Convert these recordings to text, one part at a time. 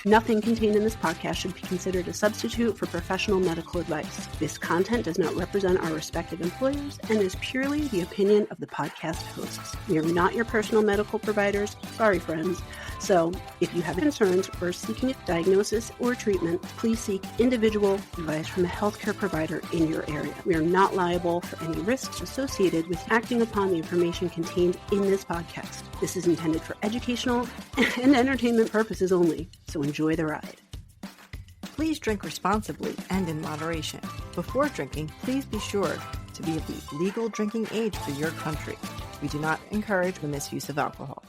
Nothing contained in this podcast should be considered a substitute for professional medical advice. This content does not represent our respective employers and is purely the opinion of the podcast hosts. We are not your personal medical providers. Sorry, friends. So, if you have concerns or seeking a diagnosis or treatment, please seek individual advice from a healthcare provider in your area. We are not liable for any risks associated with acting upon the information contained in this podcast. This is intended for educational and entertainment purposes only, so enjoy the ride. Please drink responsibly and in moderation. Before drinking, please be sure to be of the legal drinking age for your country. We do not encourage the misuse of alcohol.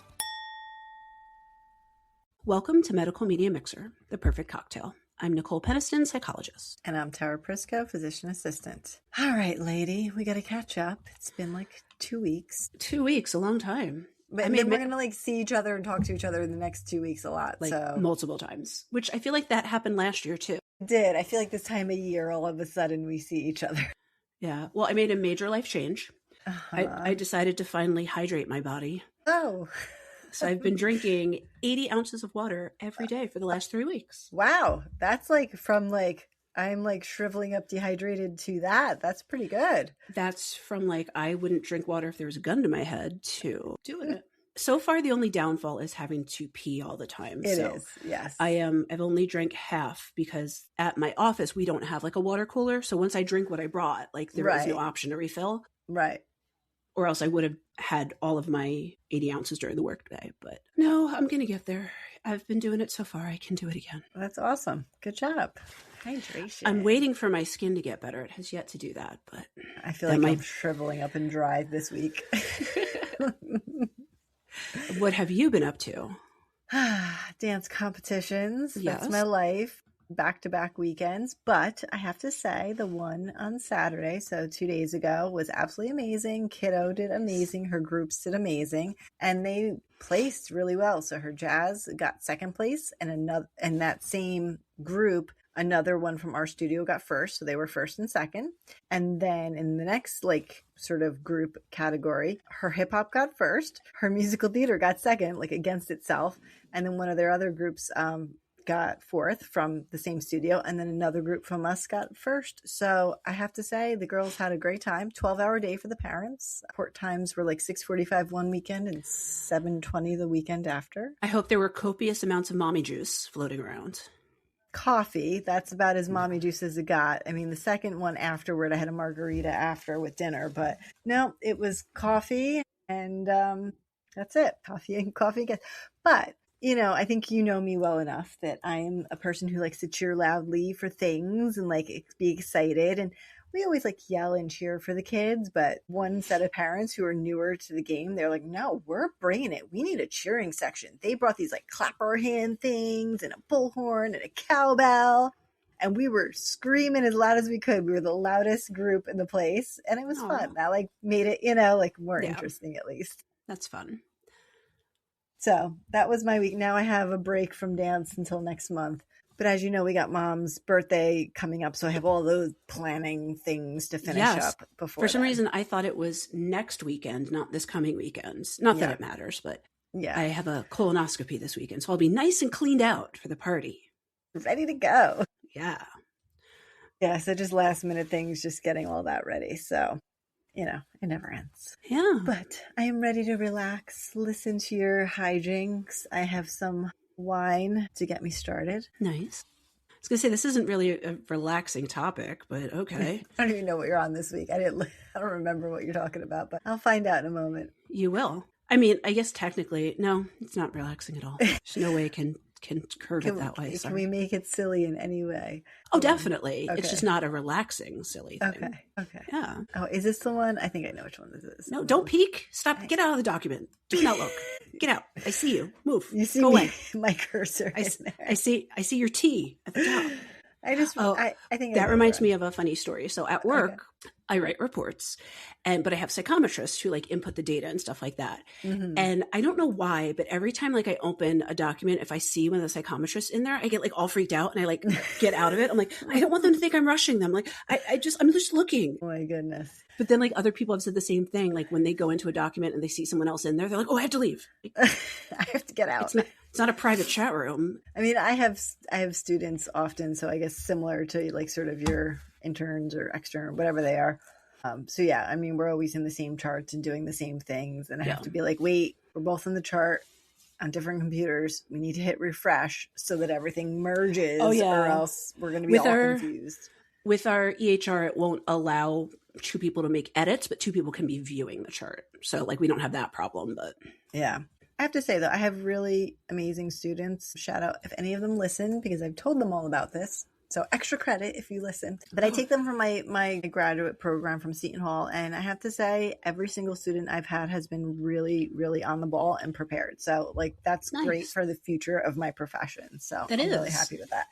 Welcome to Medical Media Mixer, the perfect cocktail. I'm Nicole Peniston, psychologist. And I'm Tara Prisco, physician assistant. All right, lady, we got to catch up. It's been like 2 weeks. 2 weeks, a long time. But I mean, we're going to see each other and talk to each other in the next 2 weeks a lot. Multiple times, which I feel like that happened last year too. It did. I feel like this time of year, all of a sudden we see each other. Yeah. Well, I made a major life change. I decided to finally hydrate my body. Oh. So I've been drinking 80 ounces of water every day for the last 3 weeks. Wow. That's from I'm shriveling up dehydrated to that. That's pretty good. That's from I wouldn't drink water if there was a gun to my head to doing it. So far, the only downfall is having to pee all the time. It is, yes. I've only drank half because at my office, we don't have a water cooler. So once I drink what I brought, there is no option to refill. Right. Or else I would have had all of my 80 ounces during the workday. But no, I'm going to get there. I've been doing it so far. I can do it again. That's awesome. Good job. Hydration. I'm waiting for my skin to get better. It has yet to do that, but I feel like I'm shriveling up and dry this week. What have you been up to? Dance competitions. Yes. That's my life. Back-to-back weekends. But I have to say the one on Saturday, so 2 days ago, was absolutely amazing. Kiddo did amazing. Her groups did amazing. And they placed really well. So her jazz got second place, and that same group, another one from our studio got first. So they were first and second. And then in the next sort of group category, her hip hop got first. Her musical theater got second, against itself. And then one of their other groups got fourth from the same studio. And then another group from us got first. So I have to say the girls had a great time. 12-hour day for the parents. Court times were 6:45 one weekend and 7:20 the weekend after. I hope there were copious amounts of mommy juice floating around. Coffee, that's about as mommy juice as it got. I mean, the second one afterward, I had a margarita after with dinner, but no, it was coffee and that's it. Coffee again. But, I think you know me well enough that I'm a person who likes to cheer loudly for things and be excited. And we always yell and cheer for the kids, but one set of parents who are newer to the game, they're no, we're bringing it. We need a cheering section. They brought these clapper hand things and a bullhorn and a cowbell, and we were screaming as loud as we could. We were the loudest group in the place, and it was fun. That made it, more interesting at least. That's fun. So that was my week. Now I have a break from dance until next month. But as you know, we got Mom's birthday coming up, so I have all those planning things to finish up before. For some reason, I thought it was next weekend, not this coming weekend. Not that it matters, but I have a colonoscopy this weekend, so I'll be nice and cleaned out for the party. Ready to go. Yeah. Yeah, so just last minute things, just getting all that ready. So, it never ends. Yeah. But I am ready to relax, listen to your hijinks. I have some wine to get me started. Nice. I was going to say, this isn't really a relaxing topic, but okay. I don't even know what you're on this week. I don't remember what you're talking about, but I'll find out in a moment. You will. I mean, I guess technically, no, it's not relaxing at all. There's no way it can curve it that way. Can we make it silly in any way? Oh, definitely. Okay. It's just not a relaxing, silly thing. Okay. Yeah. Oh, is this the one? I think I know which one this is. No, don't peek. Stop. Get out of the document. Do not look. Get out. I see you. Move. You see Go me, away. my cursor. I see your T at the top. I think that reminds me of a funny story. So at work, I write reports, but I have psychometrists who like input the data and stuff like that. And I don't know why, but every time like I open a document, if I see one of the psychometrists in there, I get like all freaked out and I like get out of it. I'm like, I don't want them to think I'm rushing them. Like I'm just looking. Oh my goodness. But then like other people have said the same thing. Like when they go into a document and they see someone else in there, they're like, oh, I have to leave. Like, I have to get out. It's not a private chat room. I mean, I have students often, so I guess similar to like sort of your interns or extern, whatever they are. So yeah, I mean, we're always in the same charts and doing the same things. And I have to be like, wait, we're both in the chart on different computers. We need to hit refresh so that everything merges or else we're going to be all confused. With our EHR, it won't allow two people to make edits, but two people can be viewing the chart. So like we don't have that problem, but yeah. I have to say though, I have really amazing students. Shout out if any of them listen, because I've told them all about this. So extra credit if you listen. But I take them from my graduate program from Seton Hall. And I have to say, every single student I've had has been really, really on the ball and prepared. So like that's great for the future of my profession. So I'm really happy with that.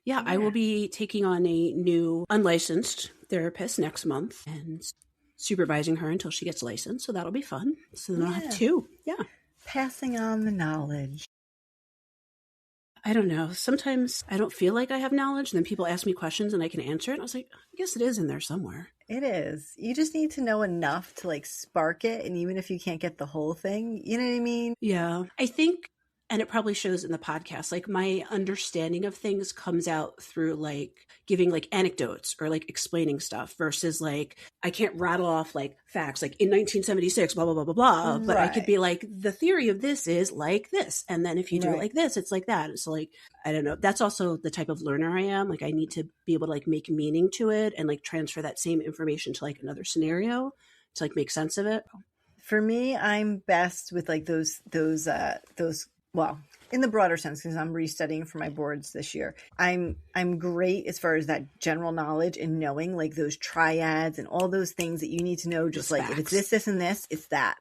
Yeah, I will be taking on a new unlicensed therapist next month and supervising her until she gets licensed. So that'll be fun. So then I'll have two. Yeah. Passing on the knowledge. I don't know. Sometimes I don't feel like I have knowledge. And then people ask me questions and I can answer it. And I was like, I guess it is in there somewhere. It is. You just need to know enough to like spark it. And even if you can't get the whole thing, you know what I mean? Yeah. I think, and it probably shows in the podcast, like my understanding of things comes out through like giving like anecdotes or like explaining stuff versus like I can't rattle off like facts like in 1976 blah blah blah blah blah, but I could be like the theory of this is like this, and then if you do it like this it's like that. So like I don't know, that's also the type of learner I am. Like I need to be able to like make meaning to it and like transfer that same information to like another scenario to like make sense of it. For me, I'm best with like those well, in the broader sense, because I'm restudying for my boards this year, I'm great as far as that general knowledge and knowing like those triads and all those things that you need to know. Just like facts. If it's this, this, and this, it's that.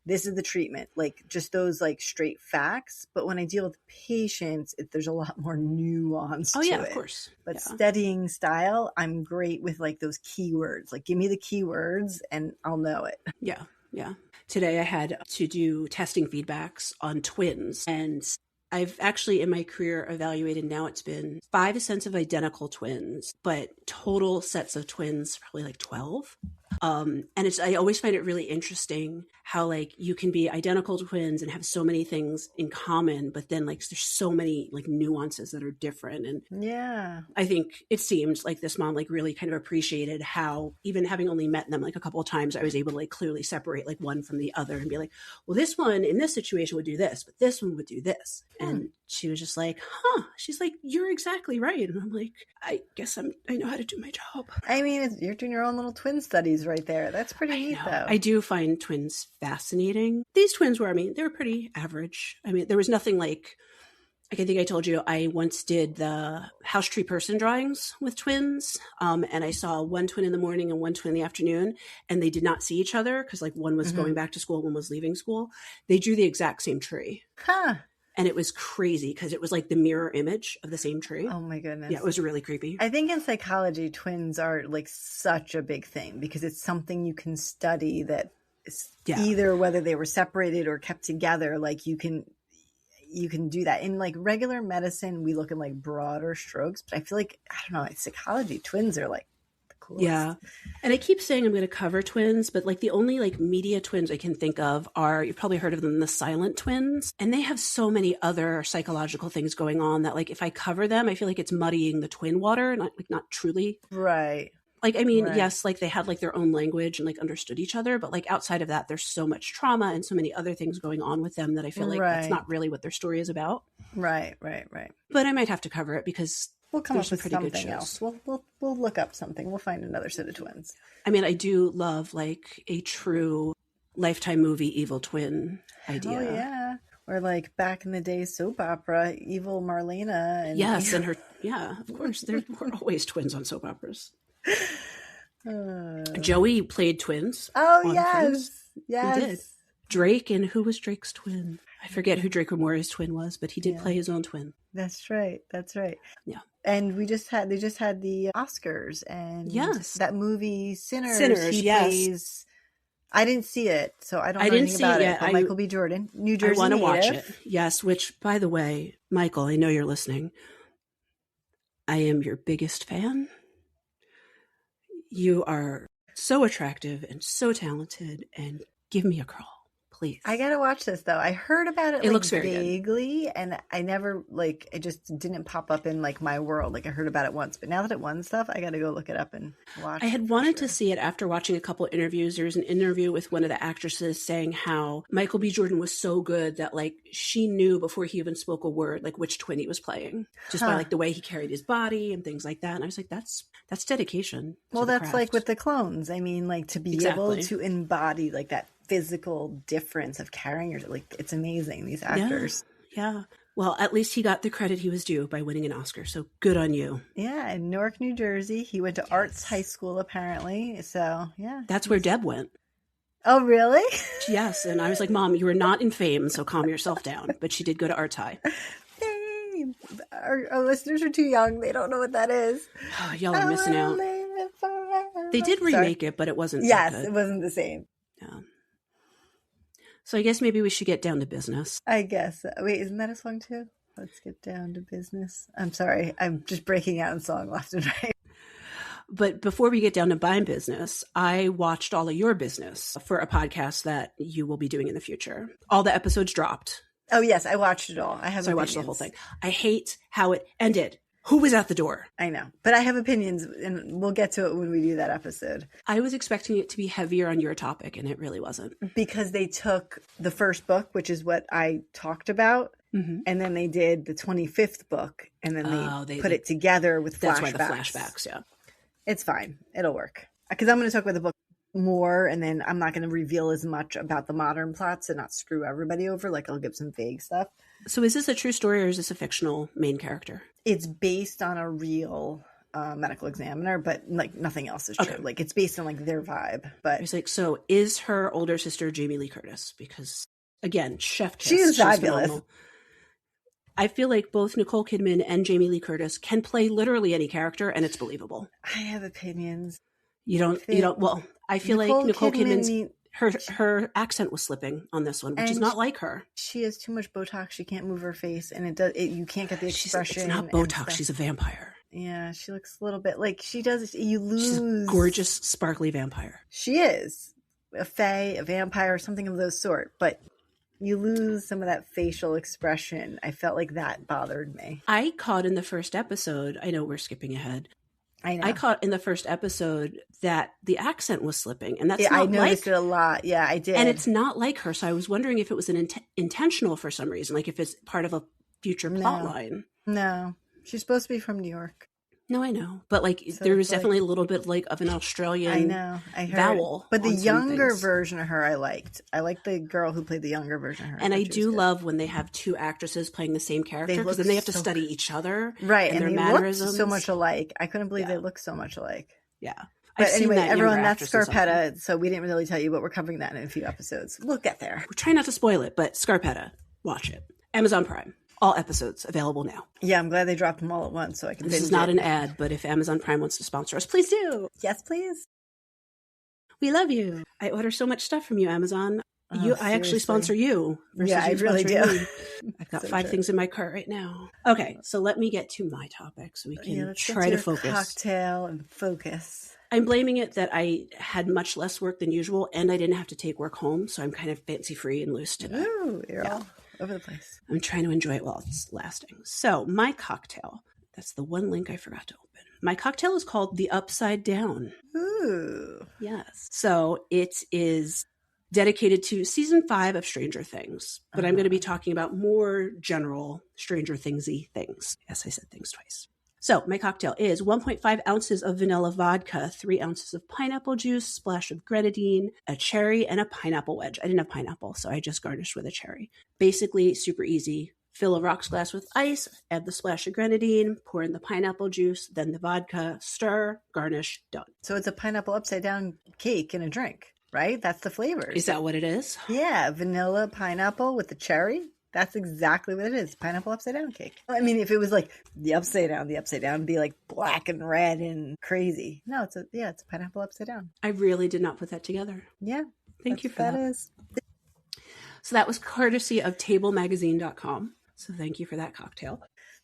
This is the treatment. Like just those like straight facts. But when I deal with patients, there's a lot more nuance to it. Of course. But studying style, I'm great with like those keywords. Like give me the keywords and I'll know it. Yeah. Yeah. Today I had to do testing feedbacks on twins, and I've actually in my career evaluated, now it's been 5 sets of identical twins, but total sets of twins, probably like 12. And I always find it really interesting how like you can be identical twins and have so many things in common, but then like there's so many like nuances that are different. And yeah, I think it seemed like this mom like really kind of appreciated how, even having only met them like a couple of times, I was able to like clearly separate like one from the other and be like, well, this one in this situation would do this, but this one would do this. And she was just like, she's like, you're exactly right. And I'm like, I guess I know how to do my job. I mean, you're doing your own little twin studies right there. That's pretty neat though. I do find twins fascinating. These twins were, they were pretty average. There was nothing like I think I told you, I once did the house tree person drawings with twins. And I saw one twin in the morning and one twin in the afternoon, and they did not see each other because like one was going back to school, one was leaving school. They drew the exact same tree. And it was crazy because it was like the mirror image of the same tree. Oh my goodness. Yeah, it was really creepy. I think in psychology, twins are like such a big thing because it's something you can study that either whether they were separated or kept together, like you can do that. In like regular medicine, we look at like broader strokes, but I feel like, I don't know, like psychology, twins are like the coolest. Yeah. And I keep saying I'm going to cover twins, but like the only like media twins I can think of are, you've probably heard of them, the silent twins. And they have so many other psychological things going on that like if I cover them, I feel like it's muddying the twin water, not truly. Right. Like, yes, like they had like their own language and like understood each other, but like outside of that, there's so much trauma and so many other things going on with them that I feel like that's not really what their story is about. Right. But I might have to cover it because we'll come up with something else. We'll look up something. We'll find another set of twins. I do love like a true Lifetime movie evil twin idea. Oh yeah. Or like back in the day soap opera, evil Marlena. And yes, and her, of course. There were always twins on soap operas. Joey played twins. Oh yes, yes. He did. Drake, and who was Drake's twin? I forget who Drake Ramore's twin was, but he did play his own twin. That's right. Yeah. And they just had the Oscars, and Yes, that movie Sinners, he yes. plays. I didn't see it, so I don't know I didn't anything see about it it. yet. But Michael B. Jordan, New Jersey I want to native. watch it. Yes, which, by the way, Michael, I know you're listening. I am your biggest fan. You are so attractive and so talented, and give me a call, please. I gotta watch this though. I heard about it. It looks very vaguely, good. And I never it just didn't pop up in like my world. Like I heard about it once, but now that it won stuff, I gotta go look it up and watch. I had wanted to see it after watching a couple of interviews. There was an interview with one of the actresses saying how Michael B. Jordan was so good that like she knew before he even spoke a word like which twin he was playing, just by like the way he carried his body and things like that. And I was like, that's dedication. Well, that's like with the clones. I mean, like to be able to embody like that physical difference of carrying your, like, it's amazing, these actors. Yeah. Well, at least he got the credit he was due by winning an Oscar, so good on you. Yeah, in Newark, New Jersey. He went to Arts High School apparently, so yeah. That's where Deb went. Oh, really? Yes, and I was like, Mom, you are not in Fame, so calm yourself down. But she did go to Arts High. Our listeners are too young. They don't know what that is. Oh, y'all are missing out. They did remake it, but it wasn't so good. It wasn't the same. Yeah. So I guess maybe we should get down to business. I guess. Wait, isn't that a song too? Let's get down to business. I'm sorry. I'm just breaking out in song left and right. But before we get down to buying business, I watched all of your business for a podcast that you will be doing in the future. All the episodes dropped. Oh, yes. I watched it all. I watched the whole thing. I hate how it ended. Who was at the door? I know. But I have opinions, and we'll get to it when we do that episode. I was expecting it to be heavier on your topic, and it really wasn't. Because they took the first book, which is what I talked about, and then they did the 25th book, and then they put it together with flashbacks. That's why the flashbacks, yeah. It's fine. It'll work. Because I'm going to talk about the book more, and then I'm not going to reveal as much about the modern plots and not screw everybody over. Like, I'll give some vague stuff. So is this a true story, or is this a fictional main character? It's based on a real medical examiner, but like nothing else is true. Okay. Like it's based on like their vibe. But it's like, so is her older sister Jamie Lee Curtis? Because again, chef kiss. She's fabulous. Phenomenal. I feel like both Nicole Kidman and Jamie Lee Curtis can play literally any character, and it's believable. I have opinions. You don't. Well, I feel like Nicole Kidman's her accent was slipping on this one, which is not like her. She has too much Botox. She can't move her face, and you can't get the expression. It's not Botox. She's a vampire. Yeah, she looks a little bit like she does. You lose. She's a gorgeous, sparkly vampire. She is a fae, a vampire, something of those sort. But you lose some of that facial expression. I felt like that bothered me. I caught in the first episode. I know we're skipping ahead. I caught in the first episode that the accent was slipping, and that's not I noticed it a lot. Yeah, I did, and it's not like her. So I was wondering if it was an intentional for some reason, like if it's part of a future plot line. No, she's supposed to be from New York. No, I know, but like so there was definitely a little bit like of an Australian. I heard, vowel. But the younger version of her, I liked. I liked the girl who played the younger version of her, and I do love when they have two actresses playing the same character because then they have to study each other, right? And their they mannerisms look so much alike. I couldn't believe they look so much alike. Yeah. But anyway, everyone, that's Scarpetta. So we didn't really tell you, but we're covering that in a few episodes. We'll get there. We're trying not to spoil it, but Scarpetta, watch it. Amazon Prime. All episodes available now. Yeah, I'm glad they dropped them all at once so I can. This is not an ad, but if Amazon Prime wants to sponsor us, please do. Yes, please. We love you. I order so much stuff from you, Amazon. I actually sponsor you. Yeah, I really do. I've got 5 things in my cart right now. Okay, so let me get to my topic so we can try to focus. Cocktail and focus. I'm blaming it that I had much less work than usual, and I didn't have to take work home, so I'm kind of fancy free and loose today. Ooh, you're all over the place. I'm trying to enjoy it while it's lasting. So my cocktail, that's the one link I forgot to open. My cocktail is called the Upside Down. Ooh. Yes. So it is dedicated to season 5 of Stranger Things, but I'm going to be talking about more general Stranger Things-y things. Yes, I said things twice. So my cocktail is 1.5 ounces of vanilla vodka, 3 ounces of pineapple juice, splash of grenadine, a cherry, and a pineapple wedge. I didn't have pineapple, so I just garnished with a cherry. Basically, super easy. Fill a rocks glass with ice, add the splash of grenadine, pour in the pineapple juice, then the vodka, stir, garnish, done. So it's a pineapple upside down cake in a drink, right? That's the flavors. Is that what it is? Yeah, vanilla pineapple with the cherry. That's exactly what it is. Pineapple upside down cake. I mean, if it was like the upside down would be like black and red and crazy. No, it's a pineapple upside down. I really did not put that together. Yeah. Thank you for that. That is. So that was courtesy of tablemagazine.com. So thank you for that cocktail.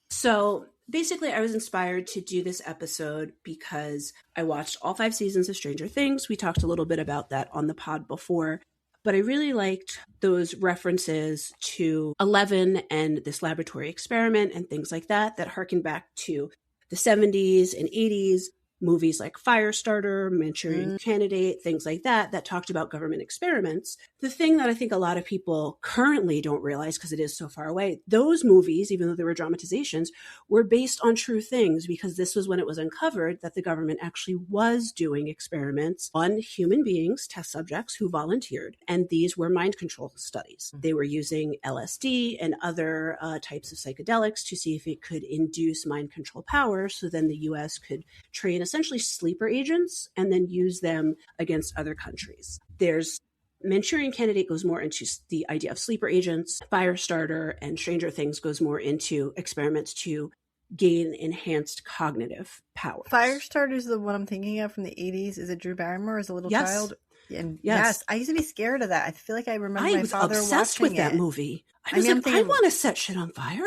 So basically, I was inspired to do this episode because I watched all 5 seasons of Stranger Things. We talked a little bit about that on the pod before, but I really liked those references to 11 and this laboratory experiment and things like that harken back to the 70s and 80s. Movies like Firestarter, Manchurian Candidate, things like that talked about government experiments. The thing that I think a lot of people currently don't realize, because it is so far away, those movies, even though they were dramatizations, were based on true things, because this was when it was uncovered that the government actually was doing experiments on human beings, test subjects who volunteered. And these were mind control studies. They were using LSD and other types of psychedelics to see if it could induce mind control power, so then the US could train essentially sleeper agents and then use them against other countries. There's Manchurian Candidate goes more into the idea of sleeper agents. Firestarter and Stranger Things goes more into experiments to gain enhanced cognitive powers. Firestarter is the one I'm thinking of from the 80s. Is it Drew Barrymore as a little child? And yes, I used to be scared of that. I feel like I remember my father obsessed with that movie. I was I want to set shit on fire.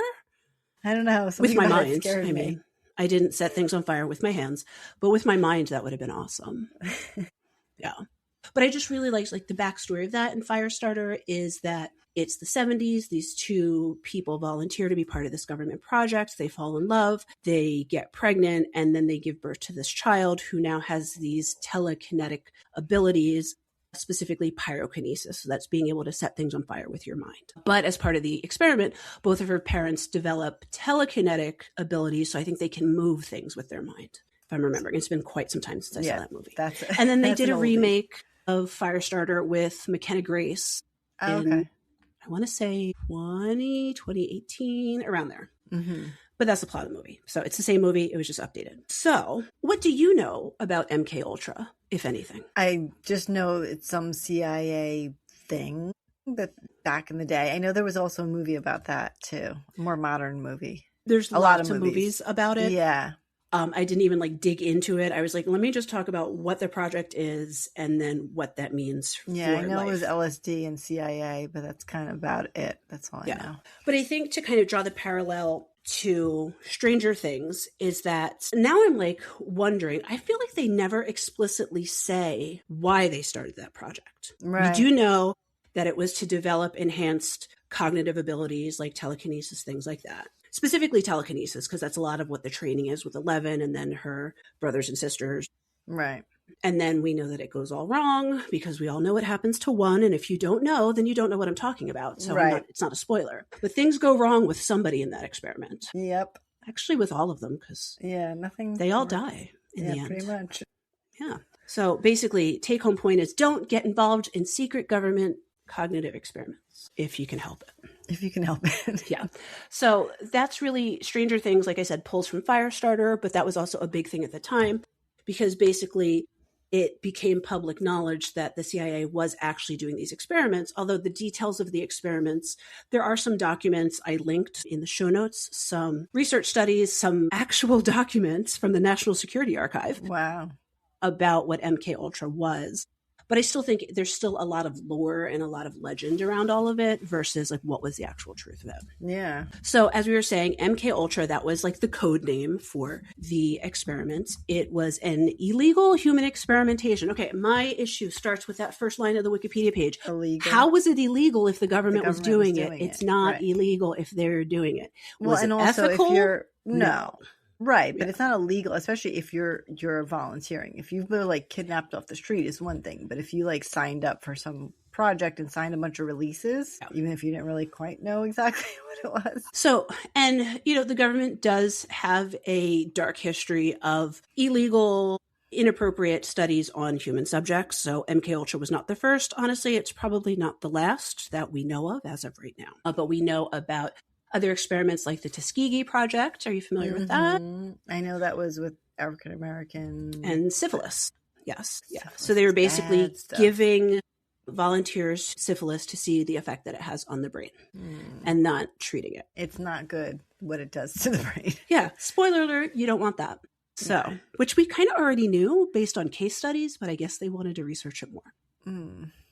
I don't know. With my mind, I mean. I didn't set things on fire with my hands, but with my mind, that would have been awesome. Yeah. But I just really liked the backstory of that in Firestarter is that it's the 70s. These 2 people volunteer to be part of this government project. They fall in love, they get pregnant, and then they give birth to this child who now has these telekinetic abilities, specifically pyrokinesis. So that's being able to set things on fire with your mind. But as part of the experiment, both of her parents develop telekinetic abilities. So I think they can move things with their mind, if I'm remembering. It's been quite some time since I saw that movie. And then they did a remake of Firestarter with McKenna Grace in, I want to say 2018, around there. Mm-hmm. But that's the plot of the movie. So it's the same movie. It was just updated. So what do you know about MKUltra, if anything? I just know it's some CIA thing that back in the day. I know there was also a movie about that too. A more modern movie. There's a lot of movies about it. Yeah. I didn't even dig into it. I was like, let me just talk about what the project is and then what that means for life. I know it was LSD and CIA, but that's kind of about it. That's all I know. But I think to kind of draw the parallel to Stranger Things is that now I'm wondering, I feel like they never explicitly say why they started that project. Right. We do know that it was to develop enhanced cognitive abilities like telekinesis, things like that. Specifically telekinesis, because that's a lot of what the training is with 11 and then her brothers and sisters. Right. And then we know that it goes all wrong because we all know what happens to one. And if you don't know, then you don't know what I'm talking about. So it's not a spoiler. But things go wrong with somebody in that experiment. Yep. Actually, with all of them, because they all die in the end. Pretty much. Yeah. So basically, take-home point is don't get involved in secret government cognitive experiments if you can help it. If you can help it. Yeah. So that's really Stranger Things, like I said, pulls from Firestarter, but that was also a big thing at the time because basically it became public knowledge that the CIA was actually doing these experiments. Although the details of the experiments, there are some documents I linked in the show notes, some research studies, some actual documents from the National Security Archive. Wow. About what MKUltra was. But I still think there's still a lot of lore and a lot of legend around all of it versus what was the actual truth of it. Yeah. So as we were saying, MKUltra, that was the code name for the experiments. It was an illegal human experimentation. Okay, my issue starts with that first line of the Wikipedia page. Illegal. How was it illegal if the government was doing it? It's not illegal if they're doing it. Was it also ethical? If you're no. Right, but it's not illegal, especially if you're volunteering. If you've been kidnapped off the street is one thing, but if you signed up for some project and signed a bunch of releases, even if you didn't really quite know exactly what it was. So, and the government does have a dark history of illegal, inappropriate studies on human subjects. So MKUltra was not the first. Honestly, it's probably not the last that we know of as of right now. But we know about other experiments like the Tuskegee Project. Are you familiar with that? I know that was with African American. And syphilis. Yes. Yeah. So they were basically giving volunteers syphilis to see the effect that it has on the brain and not treating it. It's not good what it does to the brain. Yeah. Spoiler alert, you don't want that. So, which we kind of already knew based on case studies, but I guess they wanted to research it more.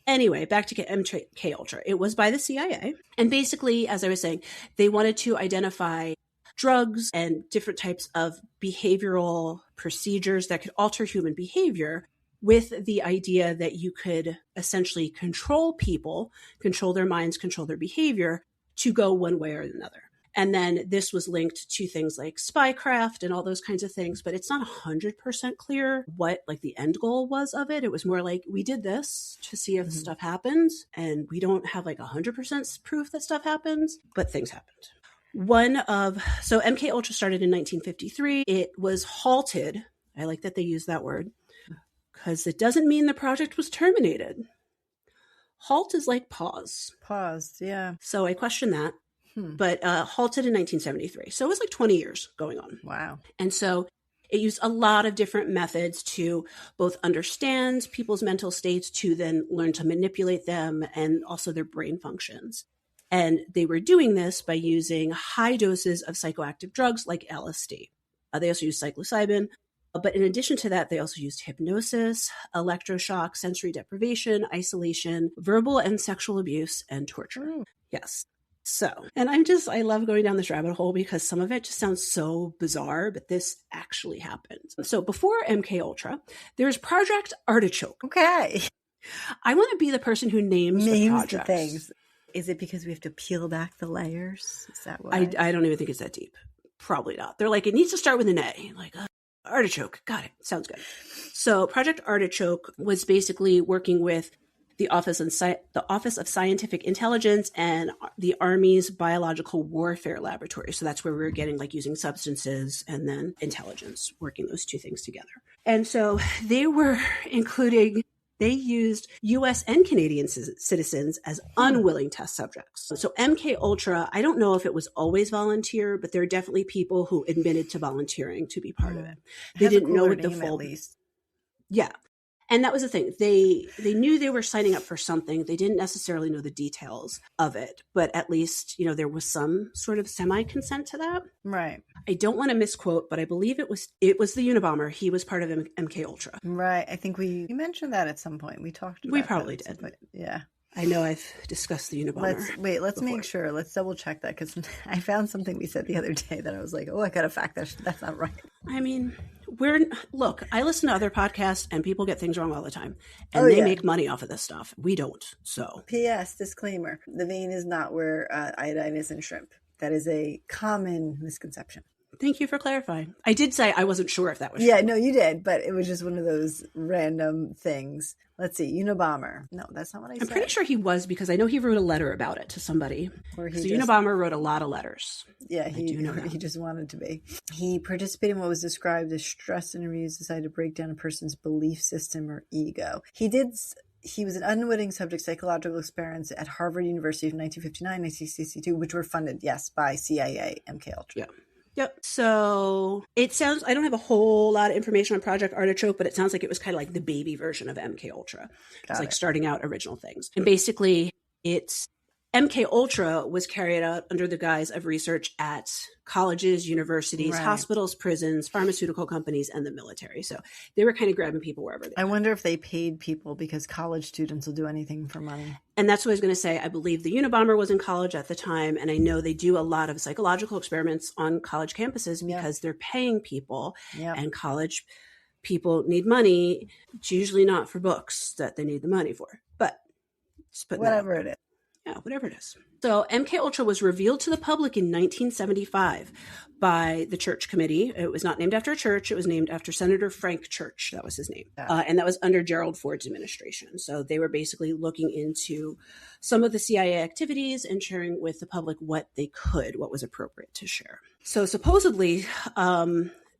Anyway, back to MKUltra. It was by the CIA. And basically, as I was saying, they wanted to identify drugs and different types of behavioral procedures that could alter human behavior with the idea that you could essentially control people, control their minds, control their behavior to go one way or another. And then this was linked to things like spycraft and all those kinds of things, but it's not 100% clear what like the end goal was of it. It was more like, we did this to see if stuff happens, and we don't have like 100% proof that stuff happens, but things happened. So MKUltra started in 1953. It was halted. I like that they use that word because it doesn't mean the project was terminated. Halt is like pause. Paused, yeah. So I question that. But halted in 1973. So it was like 20 years going on. Wow. And so it used a lot of different methods to both understand people's mental states, to then learn to manipulate them, and also their brain functions. And they were doing this by using high doses of psychoactive drugs like LSD. They also used psilocybin. But in addition to that, they also used hypnosis, electroshock, sensory deprivation, isolation, verbal and sexual abuse, and torture. Yes. So, and I love going down this rabbit hole because some of it just sounds so bizarre, but this actually happened. So before MKUltra, there's Project Artichoke. Okay. I want to be the person who names the things. Is it because we have to peel back the layers? Is that why? I don't even think it's that deep. Probably not. They're like, it needs to start with an A. Like, artichoke. Got it. Sounds good. So Project Artichoke was basically working with the Office of Scientific Intelligence and the Army's Biological Warfare Laboratory. So that's where we were getting like using substances and then intelligence, working those two things together. And so they used US and Canadian citizens as unwilling test subjects. So MKUltra, I don't know if it was always volunteer, but there are definitely people who admitted to volunteering to be part of it. They didn't know what the full, at least. Yeah. And that was the thing. They knew they were signing up for something. They didn't necessarily know the details of it, but at least, there was some sort of semi-consent to that. Right. I don't want to misquote, but I believe it was the Unabomber. He was part of MKUltra. Right. I think we mentioned that at some point. We talked about We probably did. Yeah. I know I've discussed the Unabomber. Let's make sure. Let's double check that, because I found something we said the other day that I was like, oh, I got to fact that. That's not right. I mean, I listen to other podcasts and people get things wrong all the time, and they make money off of this stuff. We don't. So P.S. disclaimer: the vein is not where iodine is in shrimp. That is a common misconception. Thank you for clarifying. I did say I wasn't sure if that was true. No, you did, but it was just one of those random things. Let's see, Unabomber. No, that's not what I said. I'm pretty sure he was, because I know he wrote a letter about it to somebody. Unabomber wrote a lot of letters. Yeah, he just wanted to be. He participated in what was described as stress interviews designed to break down a person's belief system or ego. He was an unwitting subject psychological experiments at Harvard University from 1959, 1962, which were funded, yes, by CIA, MKUltra. Yeah. Yep. So it sounds, I don't have a whole lot of information on Project Artichoke, but it sounds like it was kind of like the baby version of MKUltra. It's like starting out original things. And basically MKUltra was carried out under the guise of research at colleges, universities, hospitals, prisons, pharmaceutical companies, and the military. So they were kind of grabbing people wherever they were. I wonder if they paid people, because college students will do anything for money. And that's what I was going to say. I believe the Unabomber was in college at the time, and I know they do a lot of psychological experiments on college campuses because they're paying people, and college people need money. It's usually not for books that they need the money for, but whatever it is. Yeah, whatever it is. So MKUltra was revealed to the public in 1975 by the Church Committee. It was not named after a church. It was named after Senator Frank Church. That was his name. And that was under Gerald Ford's administration. So they were basically looking into some of the CIA activities and sharing with the public what was appropriate to share. So supposedly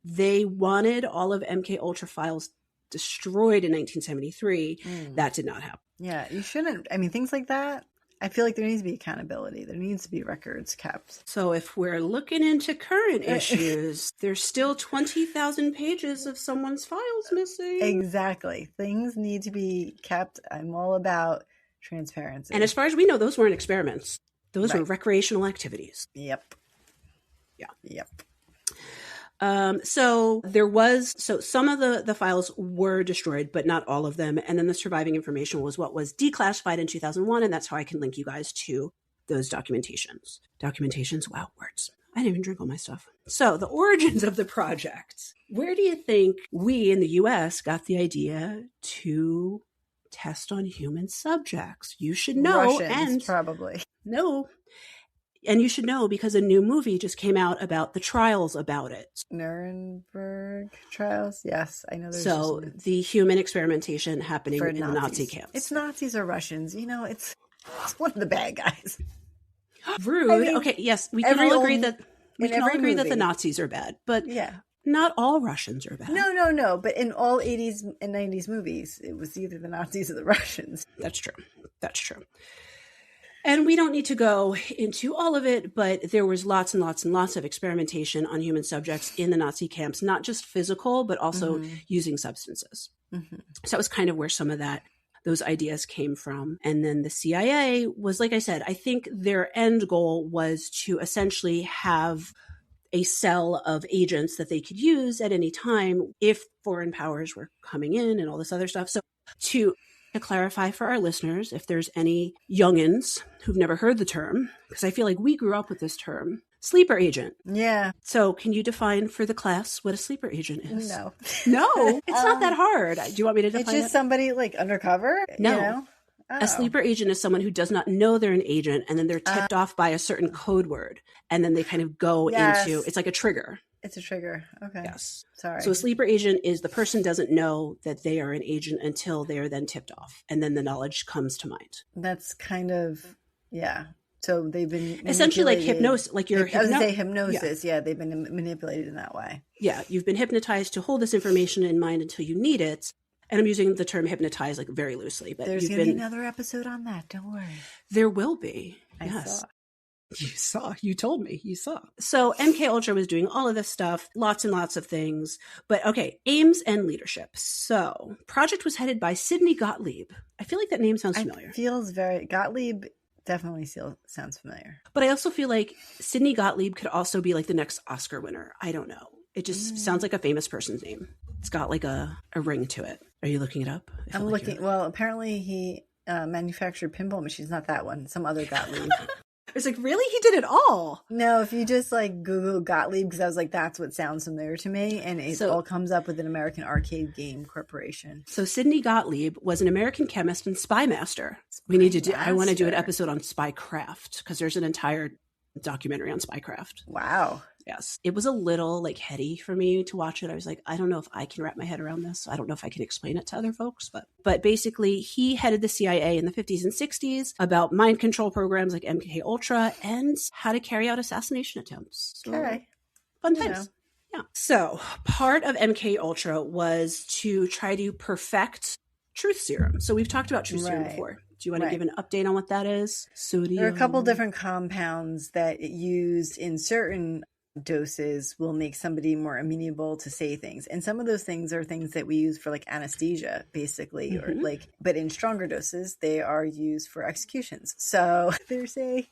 they wanted all of MKUltra files destroyed in 1973. That did not happen. Yeah, you shouldn't. I mean, things like that. I feel like there needs to be accountability. There needs to be records kept. So if we're looking into current issues, there's still 20,000 pages of someone's files missing. Exactly. Things need to be kept. I'm all about transparency. And as far as we know, those weren't experiments. Those were Right. recreational activities. Yep. Yeah. Yep. So some of the files were destroyed, but not all of them. And then the surviving information was what was declassified in 2001. And that's how I can link you guys to those documentations. Wow, words. I didn't even drink all my stuff. So the origins of the project. Where do you think we in the US got the idea to test on human subjects? You should know. Russians, probably. No. And you should know because a new movie just came out about the trials about it. Nuremberg trials? Yes, I know there's So the human experimentation happening in the Nazi camps. It's Nazis or Russians. It's one of the bad guys. Rude. I mean, okay, yes, we can all agree that the Nazis are bad, but yeah, not all Russians are bad. No. But in all 80s and 90s movies, it was either the Nazis or the Russians. That's true. And we don't need to go into all of it, but there was lots and lots and lots of experimentation on human subjects in the Nazi camps, not just physical, but also using substances. Mm-hmm. So that was kind of where some of those ideas came from. And then the CIA was, like I said, I think their end goal was to essentially have a cell of agents that they could use at any time if foreign powers were coming in and all this other stuff. So to clarify for our listeners, if there's any youngins who've never heard the term, because I feel like we grew up with this term, sleeper agent. Yeah. So can you define for the class what a sleeper agent is? No, it's not that hard. Do you want me to define it? It's just somebody like undercover? No. Oh. A sleeper agent is someone who does not know they're an agent, and then they're tipped off by a certain code word, and then they kind of go into, it's like a trigger. It's a trigger. Okay. Yes. Sorry. So a sleeper agent is the person doesn't know that they are an agent until they are then tipped off, and then the knowledge comes to mind. That's kind of, yeah. So they've been essentially like hypnosis, like you're I was going to say hypnosis. Yeah, they've been manipulated in that way. Yeah, you've been hypnotized to hold this information in mind until you need it. And I'm using the term hypnotize like very loosely, but there's going to be another episode on that. Don't worry. There will be. Yes. You told me, you saw. So MKUltra was doing all of this stuff, lots and lots of things. But okay, aims and leadership. So project was headed by Sidney Gottlieb. I feel like that name sounds familiar. It feels Gottlieb definitely sounds familiar. But I also feel like Sidney Gottlieb could also be like the next Oscar winner. I don't know. It just sounds like a famous person's name. It's got like a ring to it. Are you looking it up? I'm looking. Well, apparently he manufactured pinball machines. Not that one. Some other Gottlieb. It's like, really? He did it all? No, if you just like Google Gottlieb, because I was like, that's what sounds familiar to me. And it all comes up with an American arcade game corporation. So Sidney Gottlieb was an American chemist and spy master. I want to do an episode on spycraft because there's an entire documentary on spycraft. Wow. Yes. It was a little like heady for me to watch it. I was like, I don't know if I can wrap my head around this. I don't know if I can explain it to other folks, but basically he headed the CIA in the 50s and 60s about mind control programs like MKUltra and how to carry out assassination attempts. Okay. Fun times. Yeah. So part of MKUltra was to try to perfect truth serum. So we've talked about truth serum before. Do you want to give an update on what that is? Sodium. There are a couple different compounds that used in certain doses will make somebody more amenable to say things. And some of those things are things that we use for like anesthesia, basically, or but in stronger doses, they are used for executions. So there's a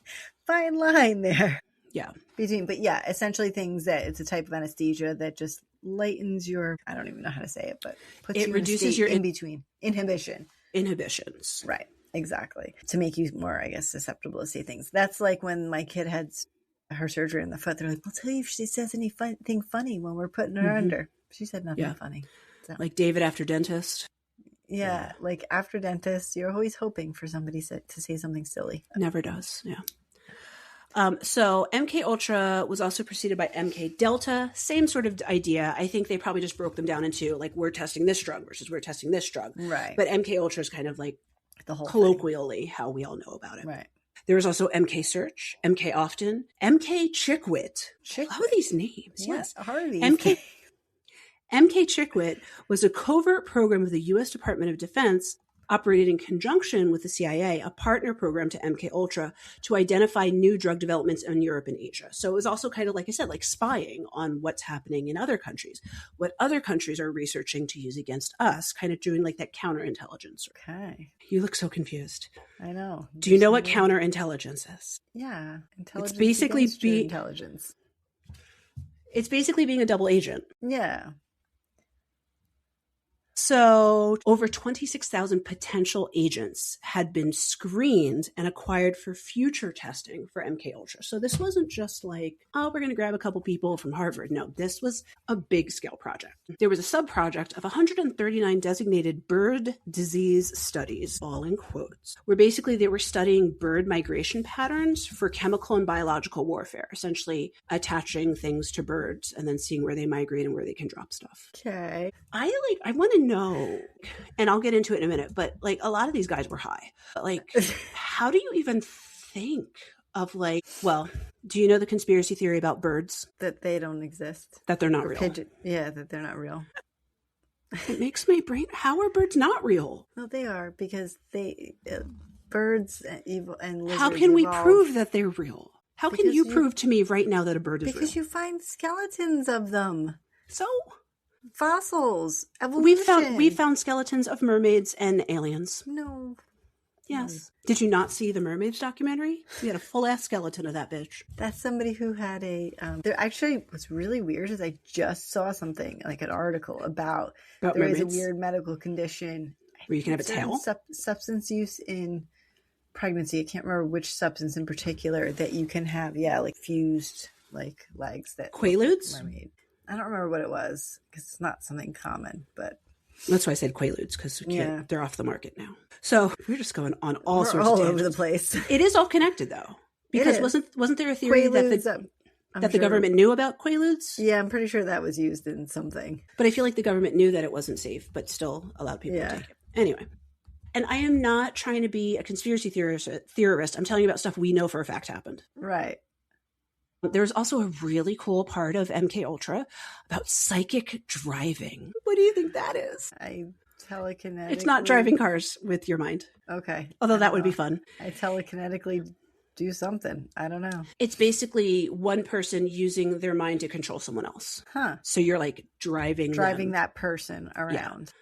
fine line there. Yeah. Essentially things that it's a type of anesthesia that just lightens your, I don't even know how to say it, but puts you reduces your in-between inhibitions. Right. Exactly. To make you more, I guess, susceptible to say things. That's like when my kid had her surgery in the foot. They're like, we'll tell you if she says anything funny when we're putting her under. She said nothing funny. So. Like David after dentist. Yeah. Like after dentist, you're always hoping for somebody to say something silly. Never does. Yeah. So MKUltra was also preceded by MK Delta. Same sort of idea. I think they probably just broke them down into like, we're testing this drug versus we're testing this drug. Right. But MKUltra is kind of like the whole colloquially thing. How we all know about it. Right. There was also MK Search, MK Often, MK Chickwit. I love these names. Yes. How are these? MK Chickwit was a covert program of the U.S. Department of Defense operated in conjunction with the CIA, a partner program to MKUltra, to identify new drug developments in Europe and Asia. So it was also kind of, like I said, like spying on what's happening in other countries, what other countries are researching to use against us, kind of doing like that counterintelligence. Okay. You look so confused. I know. Do you know what counterintelligence is? Yeah. Intelligence It's basically against your intelligence. It's basically being a double agent. Yeah. So over 26,000 potential agents had been screened and acquired for future testing for MKUltra. So this wasn't just like, oh, we're going to grab a couple people from Harvard. No, this was a big scale project. There was a sub-project of 139 designated bird disease studies, all in quotes, where basically they were studying bird migration patterns for chemical and biological warfare, essentially attaching things to birds and then seeing where they migrate and where they can drop stuff. Okay. I want to know, and I'll get into it in a minute, but like a lot of these guys were high. But like, how do you even think of like, well, do you know the conspiracy theory about birds? That they don't exist. That they're not real. Yeah, that they're not real. It makes my brain, how are birds not real? No, they are, because birds evil and lizards How can we evolve. prove that they're real? How can you prove to me right now that a bird is real? Because you find skeletons of them. So? Fossils. Evolution. We found skeletons of mermaids and aliens. No. Yes. No. Did you not see the mermaids documentary? We had a full ass skeleton of that bitch. That's somebody who had a. There actually, what's really weird is I just saw something, like an article about there mermaids? is a weird medical condition Where you can have a tail? Substance use in pregnancy. I can't remember which substance in particular that you can have. Yeah, like fused like legs that. Quaaludes? Mermaid. I don't remember what it was because it's not something common, but. That's why I said Quaaludes, because they're off the market now. So we're just going on all sorts of over the place. It is all connected, though, because wasn't there a theory Quaaludes, that the government knew about Quaaludes? Yeah, I'm pretty sure that was used in something. But I feel like the government knew that it wasn't safe, but still allowed people to take it. Anyway, and I am not trying to be a conspiracy theorist. I'm telling you about stuff we know for a fact happened. Right. There's also a really cool part of MKUltra about psychic driving. What do you think that is? Telekinetic. It's not driving cars with your mind. Okay. Although that would be fun. I telekinetically do something. I don't know. It's basically one person using their mind to control someone else. Huh. So you're like driving that person around.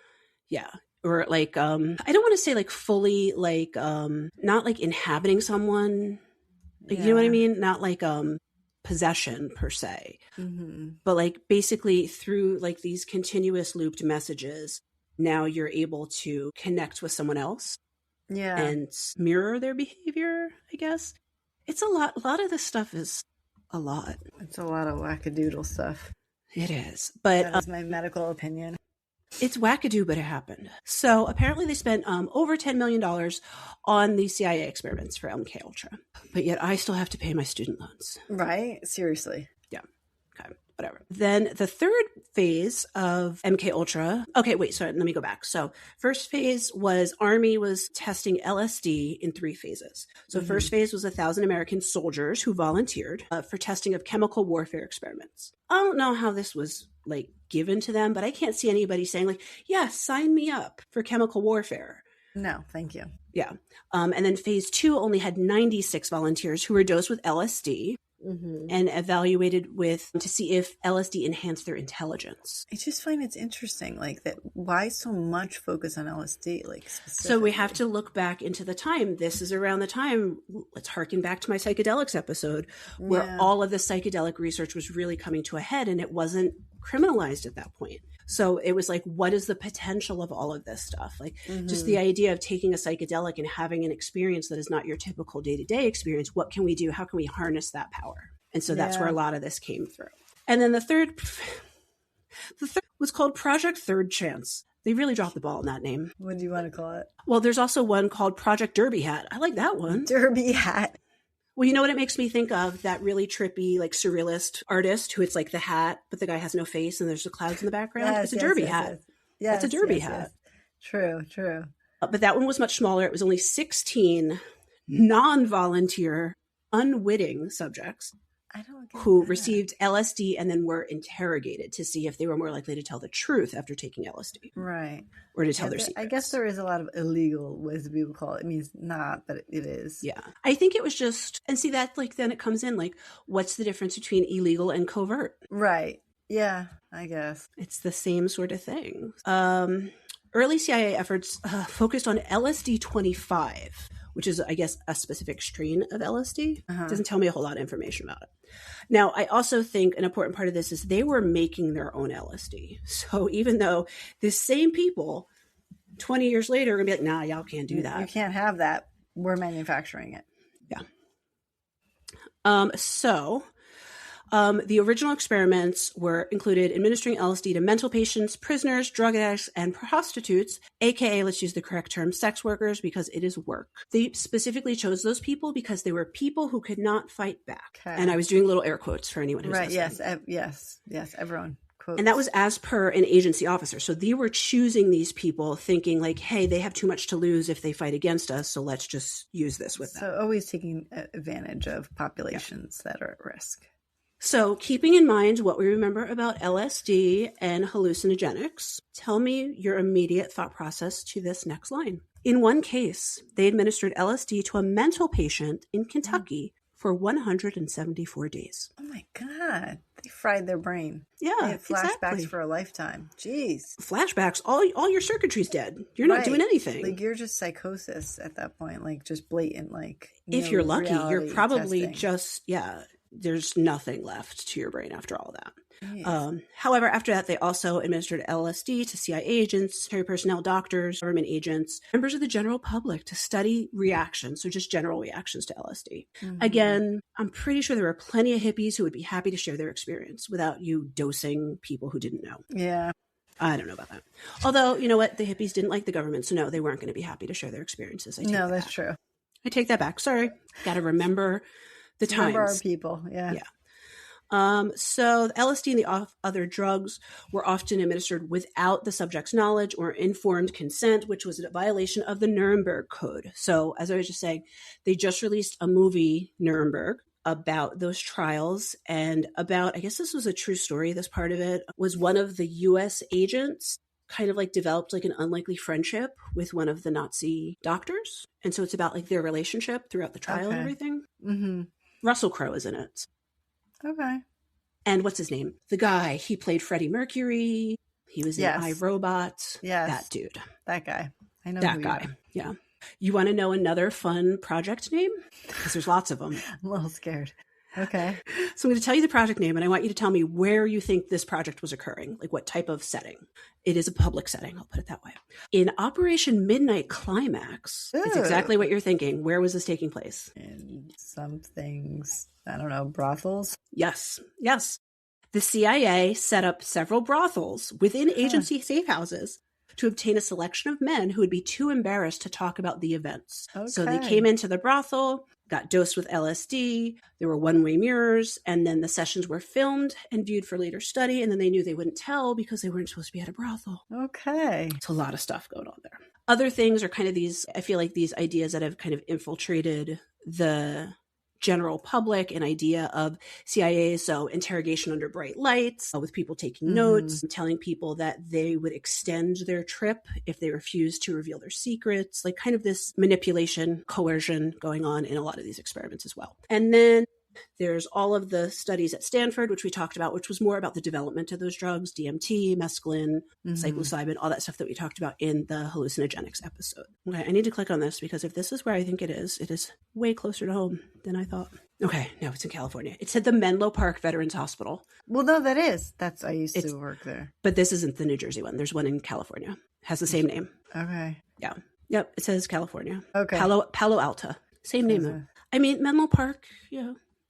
Yeah. Or like, I don't want to say like fully like, not like inhabiting someone. Like, you know what I mean? Not like, possession per se, but like basically through like these continuous looped messages, now you're able to connect with someone else and mirror their behavior, I guess. It's a lot of this stuff is a lot. It's a lot of wackadoodle stuff. It is, but that's my medical opinion. It's wackadoo, but it happened. So apparently they spent over $10 million on the CIA experiments for MKUltra. But yet I still have to pay my student loans. Right? Seriously. Yeah. Okay. Whatever. Then the third phase of MKUltra. Okay, wait. So let me go back. So first phase was Army was testing LSD in 3 phases. So first phase was 1,000 American soldiers who volunteered for testing of chemical warfare experiments. I don't know how this was like given to them, but I can't see anybody saying like, yeah, sign me up for chemical warfare. No, thank you. Yeah. And then phase 2 only had 96 volunteers who were dosed with LSD and evaluated to see if LSD enhanced their intelligence. I just find it's interesting, like that. Why so much focus on LSD? Like, so we have to look back into the time. This is around the time. Let's harken back to my psychedelics episode, where all of the psychedelic research was really coming to a head, and it wasn't criminalized at that point. So it was like, what is the potential of all of this stuff? Like just the idea of taking a psychedelic and having an experience that is not your typical day-to-day experience. What can we do? How can we harness that power? And so that's where a lot of this came through. And then the third was called Project Third Chance. They really dropped the ball in that name. What do you want to call it? Well, there's also one called Project Derby Hat. I like that one. Derby Hat. Well, you know what it makes me think of? That really trippy, like surrealist artist who it's like the hat, but the guy has no face and there's the clouds in the background. It's a derby hat. Yeah, it's a derby hat. True, true. But that one was much smaller. It was only 16 non-volunteer, unwitting subjects who received LSD and then were interrogated to see if they were more likely to tell the truth after taking LSD. Right. Or to tell their secrets. I guess there is a lot of illegal ways people call it. It means not, but it is. Yeah. I think it was just, and see that like then it comes in like, what's the difference between illegal and covert? Right. Yeah, I guess. It's the same sort of thing. Early CIA efforts focused on LSD-25, which is, I guess, a specific strain of LSD. Uh-huh. It doesn't tell me a whole lot of information about it. Now, I also think an important part of this is they were making their own LSD. So even though the same people 20 years later are going to be like, nah, y'all can't do that. You can't have that. We're manufacturing it. Yeah. The original experiments were included administering LSD to mental patients, prisoners, drug addicts, and prostitutes, aka, let's use the correct term, sex workers, because it is work. They specifically chose those people because they were people who could not fight back. Okay. And I was doing little air quotes for anyone who's listening. Yes, everyone. Quotes. And that was as per an agency officer. So they were choosing these people thinking like, hey, they have too much to lose if they fight against us, so let's just use this with them. So always taking advantage of populations that are at risk. So keeping in mind what we remember about LSD and hallucinogenics, tell me your immediate thought process to this next line. In one case, they administered LSD to a mental patient in Kentucky for 174 days. Oh my God. They fried their brain. Yeah, they had flashbacks for a lifetime. Jeez. Flashbacks, all your circuitry's dead. You're not doing anything. Like you're just psychosis at that point, like just blatant, like. If you're lucky, you're probably testing. just, there's nothing left to your brain after all that. However, after that, they also administered LSD to CIA agents, military personnel, doctors, government agents, members of the general public to study reactions, so just general reactions to LSD. Mm-hmm. Again, I'm pretty sure there were plenty of hippies who would be happy to share their experience without you dosing people who didn't know. Yeah. I don't know about that. Although, you know what? The hippies didn't like the government, so no, they weren't going to be happy to share their experiences. No, that's true. I take that back. Sorry. Got to remember the times. Remember our people. Yeah. So the LSD and the other drugs were often administered without the subject's knowledge or informed consent, which was a violation of the Nuremberg Code. So as I was just saying, they just released a movie, Nuremberg, about those trials and about, I guess this was a true story, this part of it, was one of the U.S. agents kind of like developed like an unlikely friendship with one of the Nazi doctors. And so it's about like their relationship throughout the trial and everything. Mm-hmm. Russell Crowe is in it. Okay. And what's his name? The guy, he played Freddie Mercury. He was in iRobot. Yes. That dude. That guy. I know that guy. Yeah. You want to know another fun project name? Because there's lots of them. I'm a little scared. Okay. So I'm going to tell you the project name, and I want you to tell me where you think this project was occurring, like what type of setting. It is a public setting, I'll put it that way. In Operation Midnight Climax, it's exactly what you're thinking. Where was this taking place? In some things, I don't know, brothels? Yes. The CIA set up several brothels within agency safe houses to obtain a selection of men who would be too embarrassed to talk about the events. Okay. So they came into the brothel, got dosed with LSD, there were one-way mirrors, and then the sessions were filmed and viewed for later study, and then they knew they wouldn't tell because they weren't supposed to be at a brothel. Okay. It's a lot of stuff going on there. Other things are kind of these, I feel like these ideas that have kind of infiltrated the general public, an idea of CIA, so interrogation under bright lights, with people taking notes, and telling people that they would extend their trip if they refused to reveal their secrets, like kind of this manipulation, coercion going on in a lot of these experiments as well. And then there's all of the studies at Stanford, which we talked about, which was more about the development of those drugs, DMT, mescaline, psilocybin, all that stuff that we talked about in the hallucinogenics episode. Okay, I need to click on this because if this is where I think it is way closer to home than I thought. Okay, no, it's in California. It said the Menlo Park Veterans Hospital. Well, no, that is. I used to work there. But this isn't the New Jersey one. There's one in California. Has the same name. Okay. Yeah. Yep, it says California. Okay. Palo Alto. Same name though. I mean, Menlo Park,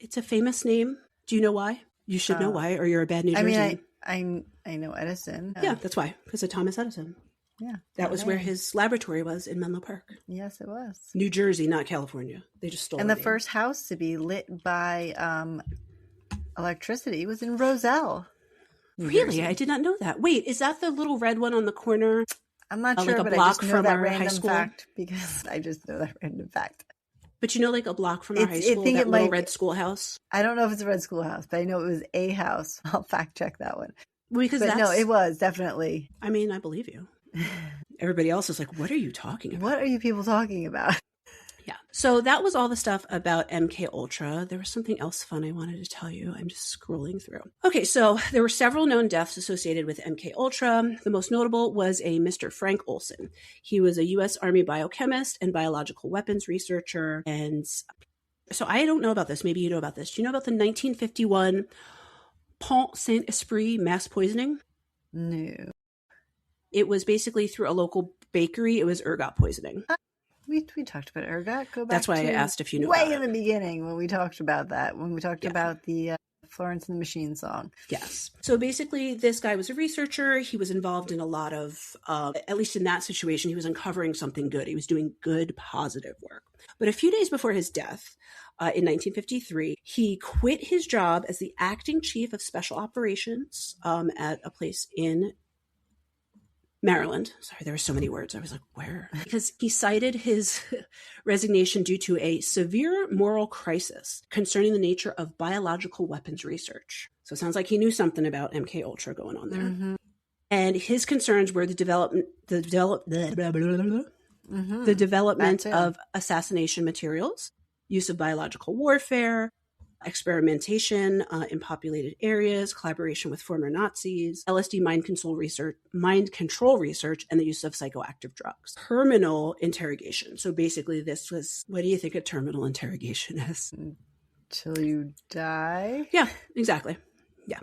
it's a famous name. Do you know why? You should know why, or you're a bad New Jersey. I mean, I know Edison. Yeah, that's why. Because of Thomas Edison. Yeah. That was where his laboratory was, in Menlo Park. Yes, it was. New Jersey, not California. They just stole it. And the first house to be lit by electricity was in Roselle. Really? I did not know that. Wait, is that the little red one on the corner? I'm not sure, like but a block I just know from that our random high school fact because I just know that random fact. But you know, like a block from our high school, that little red schoolhouse? I don't know if it's a red schoolhouse, but I know it was a house. I'll fact check that one. No, it was definitely. I mean, I believe you. Everybody else is like, what are you talking about? What are you people talking about? Yeah. So that was all the stuff about MKUltra. There was something else fun I wanted to tell you. I'm just scrolling through. Okay, so there were several known deaths associated with MKUltra. The most notable was a Mr. Frank Olson. He was a U.S. Army biochemist and biological weapons researcher. And so I don't know about this. Maybe you know about this. Do you know about the 1951 Pont Saint-Esprit mass poisoning? No. It was basically through a local bakery. It was ergot poisoning. We talked about ergot. Go back. That's why I asked if you knew. Way in the beginning when we talked about that. When we talked about the Florence and the Machine song. Yes. So basically, this guy was a researcher. He was involved in a lot of, at least in that situation, he was uncovering something good. He was doing good, positive work. But a few days before his death, in 1953, he quit his job as the acting chief of special operations at a place in Maryland. Sorry, there were so many words. I was like, where? Because he cited his resignation due to a severe moral crisis concerning the nature of biological weapons research. So it sounds like he knew something about MKUltra going on there. Mm-hmm. And his concerns were the development of assassination materials, use of biological warfare, experimentation in populated areas, collaboration with former Nazis, LSD mind control research, and the use of psychoactive drugs. Terminal interrogation. So basically this was, what do you think a terminal interrogation is? Till you die? Yeah, exactly. Yeah.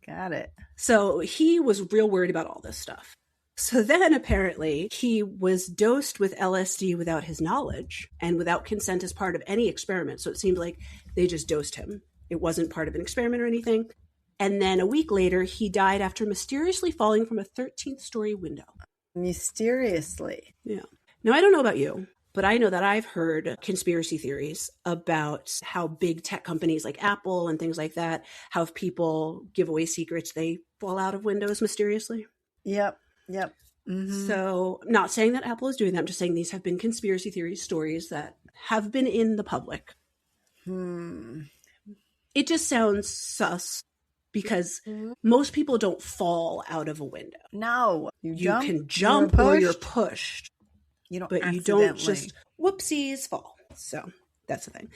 Got it. So he was real worried about all this stuff. So then apparently he was dosed with LSD without his knowledge and without consent as part of any experiment. So it seemed like they just dosed him. It wasn't part of an experiment or anything. And then a week later, he died after mysteriously falling from a 13th story window. Mysteriously? Yeah. Now, I don't know about you, but I know that I've heard conspiracy theories about how big tech companies like Apple and things like that, how if people give away secrets, they fall out of windows mysteriously. Yep. Mm-hmm. So I'm not saying that Apple is doing that. I'm just saying these have been conspiracy theory stories that have been in the public. It just sounds sus because most people don't fall out of a window. No. You can jump or you're pushed. But you don't just whoopsies fall. So that's the thing.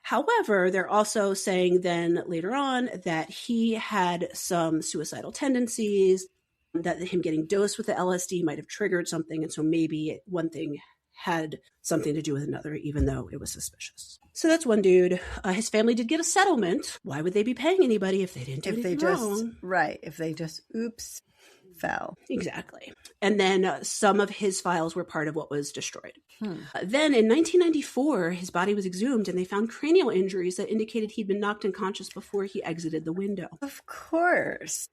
However, they're also saying then later on that he had some suicidal tendencies, that him getting dosed with the LSD might have triggered something. And so maybe one thing had something to do with another, even though it was suspicious. So that's one dude. His family did get a settlement. Why would they be paying anybody if they didn't do anything wrong? Right. If they just, fell. Exactly. And then some of his files were part of what was destroyed. Then in 1994, his body was exhumed and they found cranial injuries that indicated he'd been knocked unconscious before he exited the window. Of course.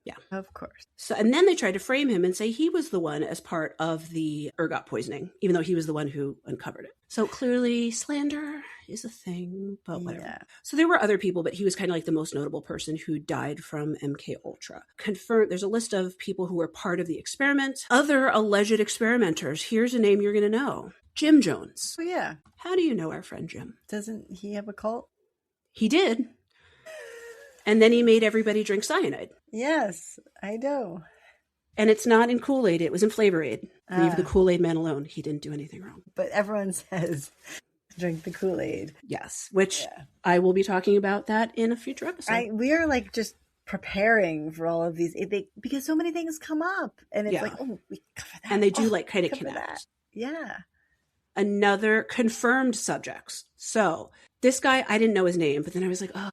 Yeah. Of course. So, and then they tried to frame him and say he was the one as part of the ergot poisoning, even though he was the one who uncovered it. So clearly slander is a thing, but whatever. Yeah. So there were other people, but he was kind of like the most notable person who died from MKUltra. Confirmed, there's a list of people who were part of the experiment. Other alleged experimenters. Here's a name you're going to know. Jim Jones. Oh, yeah. How do you know our friend Jim? Doesn't he have a cult? He did. And then he made everybody drink cyanide. Yes, I know. And it's not in Kool-Aid. It was in Flavor Aid. Leave the Kool-Aid man alone. He didn't do anything wrong. But everyone says drink the Kool-Aid. Yes, which I will be talking about that in a future episode. We are like just preparing for all of these because so many things come up. And it's like, oh, we cover that. And they do like kind of connect. That. Yeah. Another confirmed subjects. So this guy, I didn't know his name, but then I was like, oh,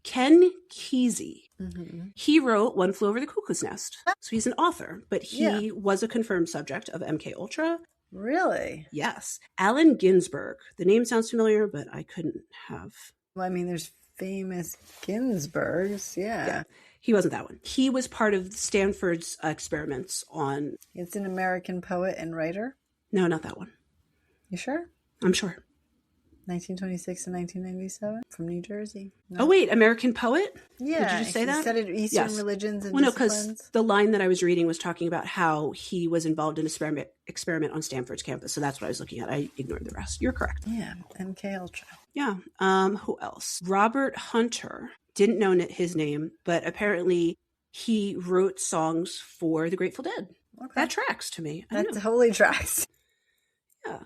Ken Kesey. Mm-hmm. He wrote One Flew Over the Cuckoo's Nest. So he's an author, but he was a confirmed subject of MKUltra. Really? Yes. Allen Ginsberg. The name sounds familiar, but I couldn't have. Well, I mean, there's famous Ginsbergs. Yeah. He wasn't that one. He was part of Stanford's experiments on... It's an American poet and writer? No, not that one. You sure? I'm sure. 1926 and 1997 from New Jersey. No. Oh, wait, American poet? Yeah. Did you just say that? Studied Eastern religions and no, because the line that I was reading was talking about how he was involved in an experiment on Stanford's campus. So that's what I was looking at. I ignored the rest. You're correct. Yeah, MKUltra. Yeah. Who else? Robert Hunter. Didn't know his name, but apparently he wrote songs for the Grateful Dead. Okay. That tracks to me. That totally tracks. Yeah.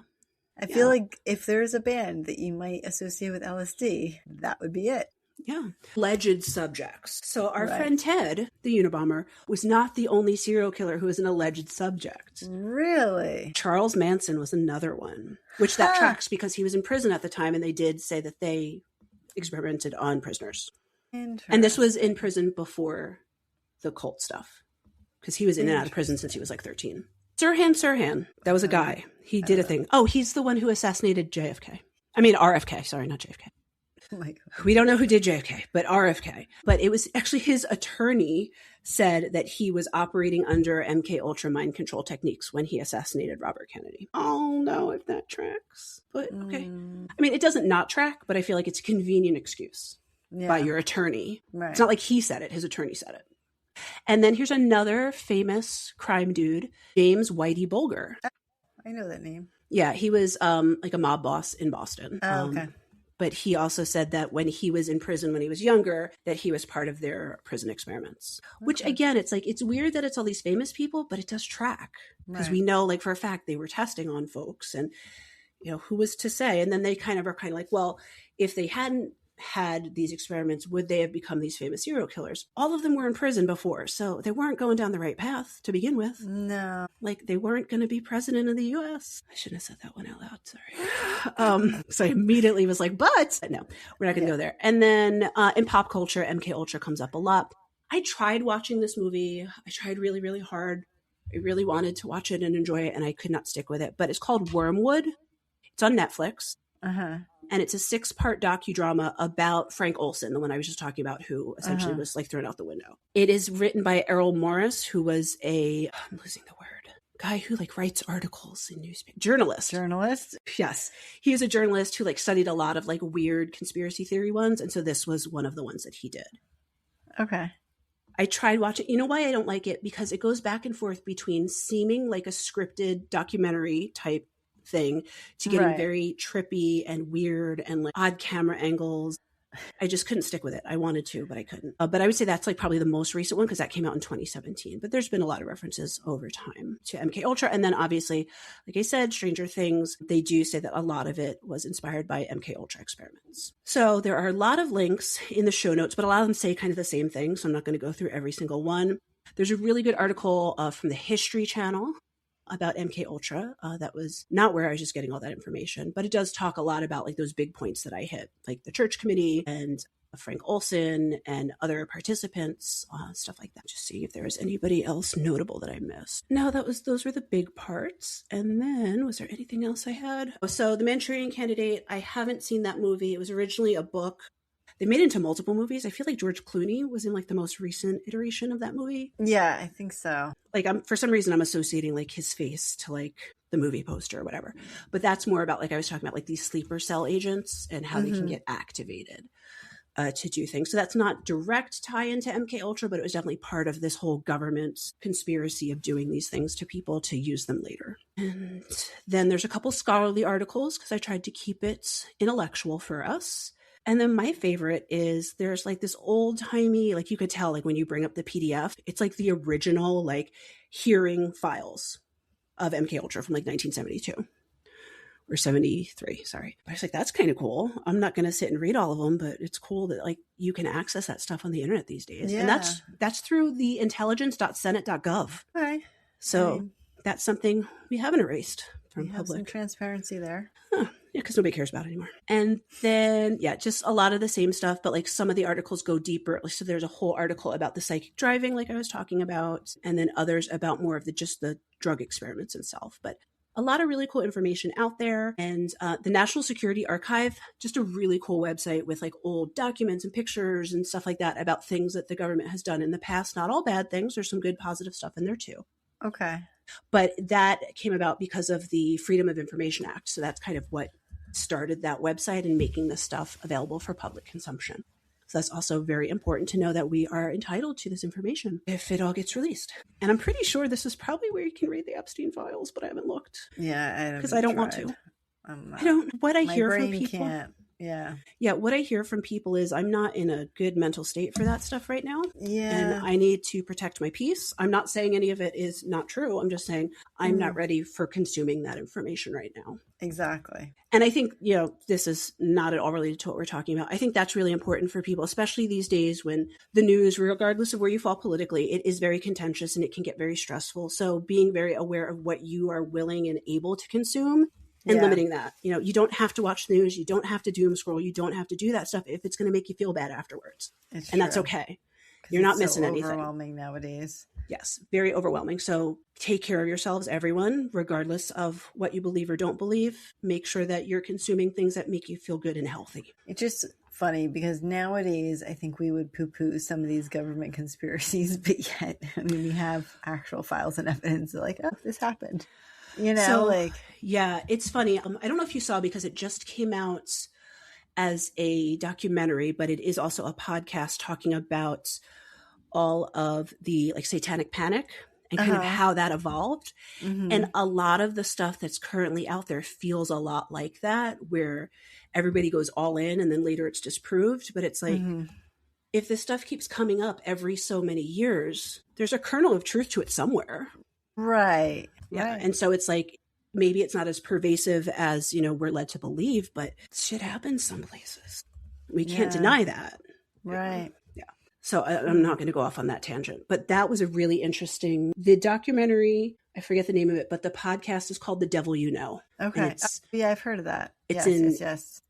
I feel like if there's a band that you might associate with LSD, that would be it. Yeah. Alleged subjects. So our friend Ted, the Unabomber, was not the only serial killer who was an alleged subject. Really? Charles Manson was another one, which that tracks because he was in prison at the time, and they did say that they experimented on prisoners. And this was in prison before the cult stuff, because he was in and out of prison since he was like 13. Sirhan, that was a guy. He did a thing. Oh, he's the one who assassinated JFK. I mean, RFK. Sorry, not JFK. Oh my God. We don't know who did JFK, but RFK. But it was actually his attorney said that he was operating under MKUltra mind control techniques when he assassinated Robert Kennedy. I don't know if that tracks, but okay. I mean, it doesn't not track, but I feel like it's a convenient excuse by your attorney. Right. It's not like he said it. His attorney said it. And then here's another famous crime dude, James Whitey Bulger. I know that name. Yeah, he was like a mob boss in Boston. Oh, okay. But he also said that when he was in prison when he was younger, that he was part of their prison experiments. Okay. Which, again, it's like, it's weird that it's all these famous people, but it does track. Because we know, like, for a fact, they were testing on folks. And, you know, who was to say? And then they kind of are kind of like, well, if they hadn't had these experiments, would they have become these famous serial killers? All of them were in prison before, so they weren't going down the right path to begin with. No. Like, they weren't going to be president of the U.S. I shouldn't have said that one out loud, sorry. So I immediately was like, but no, we're not going to go there. And then in pop culture, MKUltra comes up a lot. I tried watching this movie. I tried really, really hard. I really wanted to watch it and enjoy it, and I could not stick with it. But it's called Wormwood. It's on Netflix. And it's a 6-part docudrama about Frank Olson, the one I was just talking about, who essentially was like thrown out the window. It is written by Errol Morris, who was I'm losing the word, guy who like writes articles in newspapers. Journalist. Yes. He was a journalist who like studied a lot of like weird conspiracy theory ones. And so this was one of the ones that he did. Okay. I tried watching. You know why I don't like it? Because it goes back and forth between seeming like a scripted documentary type thing to getting very trippy and weird and like odd camera angles. I just couldn't stick with it. I wanted to, but I couldn't. But I would say that's like probably the most recent one because that came out in 2017. But there's been a lot of references over time to MKUltra. And then obviously, like I said, Stranger Things, they do say that a lot of it was inspired by MKUltra experiments. So there are a lot of links in the show notes, but a lot of them say kind of the same thing. So I'm not going to go through every single one. There's a really good article from the History Channel about MKUltra. That was not where I was just getting all that information, but it does talk a lot about like those big points that I hit, like the church committee and Frank Olson and other participants, stuff like that. Just see if there was anybody else notable that I missed. No, those were the big parts. And then was there anything else I had? So the Manchurian Candidate, I haven't seen that movie. It was originally a book. They made it into multiple movies. I feel like George Clooney was in like the most recent iteration of that movie. Yeah, I think so. Like for some reason I'm associating like his face to like the movie poster or whatever. But that's more about like I was talking about like these sleeper cell agents and how they can get activated to do things. So that's not direct tie into MKUltra, but it was definitely part of this whole government conspiracy of doing these things to people to use them later. And then there's a couple scholarly articles because I tried to keep it intellectual for us. And then my favorite is there's like this old timey, like you could tell like when you bring up the PDF, it's like the original like hearing files of MKUltra from like 1972 or 73. Sorry. But I was like, that's kind of cool. I'm not going to sit and read all of them, but it's cool that like you can access that stuff on the internet these days. Yeah. And that's through the intelligence.senate.gov. Okay. So that's something we haven't erased from public. Have some transparency there. Huh. Yeah, because nobody cares about it anymore. And then, just a lot of the same stuff, but like some of the articles go deeper. So there's a whole article about the psychic driving, like I was talking about, and then others about more of just the drug experiments itself. But a lot of really cool information out there. And the National Security Archive, just a really cool website with like old documents and pictures and stuff like that about things that the government has done in the past. Not all bad things. There's some good positive stuff in there too. Okay. But that came about because of the Freedom of Information Act. So that's kind of what started that website and making this stuff available for public consumption. So that's also very important to know that we are entitled to this information if it all gets released. And I'm pretty sure this is probably where you can read the Epstein files, but I haven't looked. Yeah, because I don't want to. I don't. What I hear from people, Yeah. Yeah, what I hear from people is I'm not in a good mental state for that stuff right now. Yeah. And I need to protect my peace. I'm not saying any of it is not true. I'm just saying I'm not ready for consuming that information right now. Exactly. And I think, this is not at all related to what we're talking about. I think that's really important for people, especially these days when the news, regardless of where you fall politically, it is very contentious and it can get very stressful. So being very aware of what you are willing and able to consume and limiting that. You don't have to watch the news. You don't have to doom scroll. You don't have to do that stuff if it's going to make you feel bad afterwards. And that's okay. You're not missing anything. It's overwhelming nowadays. Yes, very overwhelming. So take care of yourselves, everyone, regardless of what you believe or don't believe. Make sure that you're consuming things that make you feel good and healthy. It's just funny because nowadays I think we would poo-poo some of these government conspiracies, but yet, we have actual files and evidence like, oh, this happened. Yeah, it's funny. I don't know if you saw, because it just came out as a documentary, but it is also a podcast talking about all of the satanic panic and kind of how that evolved. And a lot of the stuff that's currently out there feels a lot like that, where everybody goes all in and then later it's disproved. But it's like, if this stuff keeps coming up every so many years, there's a kernel of truth to it somewhere. Right. Yeah. Right. And so it's like, maybe it's not as pervasive as, we're led to believe, but shit happens some places. We can't deny that. Right. Yeah. So I'm not going to go off on that tangent, but that was a really interesting, the documentary, I forget the name of it, but the podcast is called The Devil You Know. Okay. I've heard of that. It's an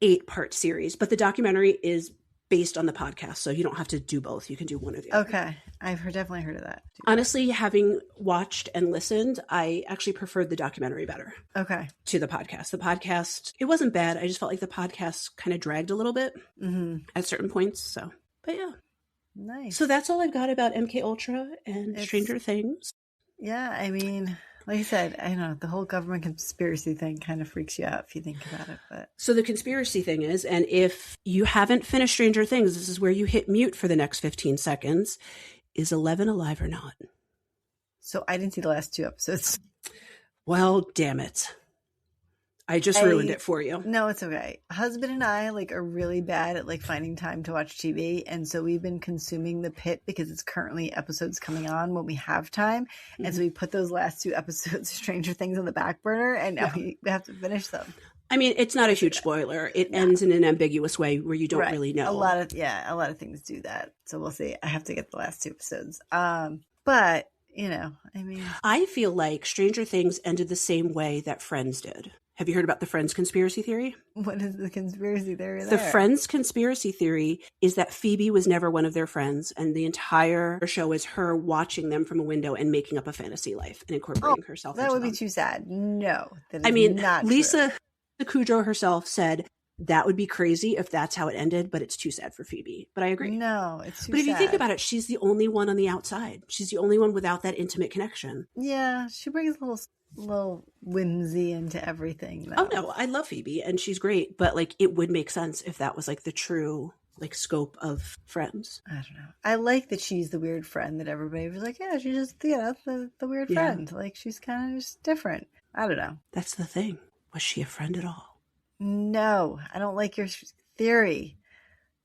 8-part series, but the documentary is based on the podcast. So you don't have to do both. You can do one or the other. Okay. I've definitely heard of that. Honestly, having watched and listened, I actually preferred the documentary better. Okay. To the podcast. The podcast, it wasn't bad. I just felt like the podcast kind of dragged a little bit at certain points. So, but yeah. Nice. So that's all I've got about MKUltra and Stranger Things. Yeah. Like I said, I know the whole government conspiracy thing kind of freaks you out if you think about it. But so the conspiracy thing is, and if you haven't finished Stranger Things, this is where you hit mute for the next 15 seconds. Is 11 alive or not? So I didn't see the last 2 episodes. Well, damn it. I just ruined it for you. No, it's okay. Husband and I are really bad at finding time to watch TV. And so we've been consuming The Pit because it's currently episodes coming on when we have time. And so we put those last 2 episodes of Stranger Things on the back burner and now we have to finish them. I mean, it's not a huge spoiler. It ends in an ambiguous way where you don't really know. A lot of things do that. So we'll see. I have to get the last 2 episodes. But, I feel like Stranger Things ended the same way that Friends did. Have you heard about the Friends conspiracy theory? What is the conspiracy theory there? The Friends conspiracy theory is that Phoebe was never one of their friends, and the entire show is her watching them from a window and making up a fantasy life and incorporating herself into that would them. be too sad. No, that is not Lisa true. Kudrow herself said that would be crazy if that's how it ended, but it's too sad for Phoebe. But I agree. No, it's too sad. But if you think about it, she's the only one on the outside. She's the only one without that intimate connection. Yeah, she brings a little whimsy into everything, though. Oh no, I love Phoebe and she's great, but it would make sense if that was the true scope of Friends. I don't know. I like that she's the weird friend that everybody was like, yeah, she's just the weird friend. She's kind of just different. I don't know. That's the thing. Was she a friend at all? No, I don't like your theory.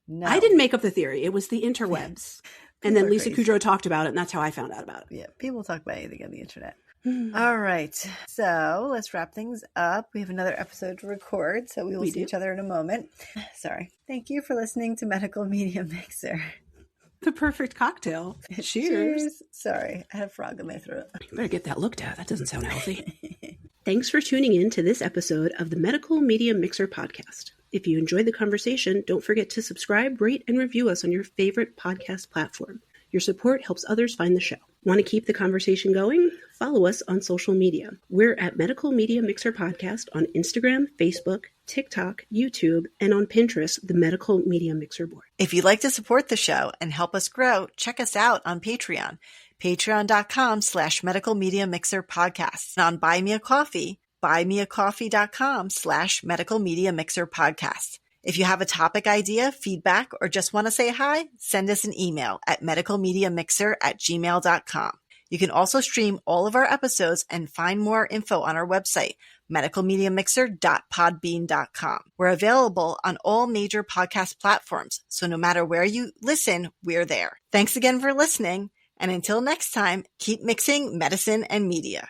No, I didn't make up the theory. It was the interwebs. And then Lisa Kudrow talked about it, and that's how I found out about it. Yeah, people talk about anything on the internet. All right, so let's wrap things up. We have another episode to record, so we will see each other in a moment. Sorry. Thank you for listening to Medical Media Mixer. The perfect cocktail. Cheers. Sorry, I had a frog in my throat. You better get that looked at. That doesn't sound healthy. Thanks for tuning in to this episode of the Medical Media Mixer podcast. If you enjoyed the conversation, don't forget to subscribe, rate, and review us on your favorite podcast platform. Your support helps others find the show. Want to keep the conversation going? Follow us on social media. We're at Medical Media Mixer Podcast on Instagram, Facebook, TikTok, YouTube, and on Pinterest, the Medical Media Mixer board. If you'd like to support the show and help us grow, check us out on Patreon. Patreon.com/Medical Media Mixer Podcast. And on Buy Me a Coffee, buymeacoffee.com/Medical Media Mixer Podcast. If you have a topic idea, feedback, or just want to say hi, send us an email at medicalmediamixer@gmail.com. You can also stream all of our episodes and find more info on our website, medicalmediamixer.podbean.com. We're available on all major podcast platforms, so no matter where you listen, we're there. Thanks again for listening, and until next time, keep mixing medicine and media.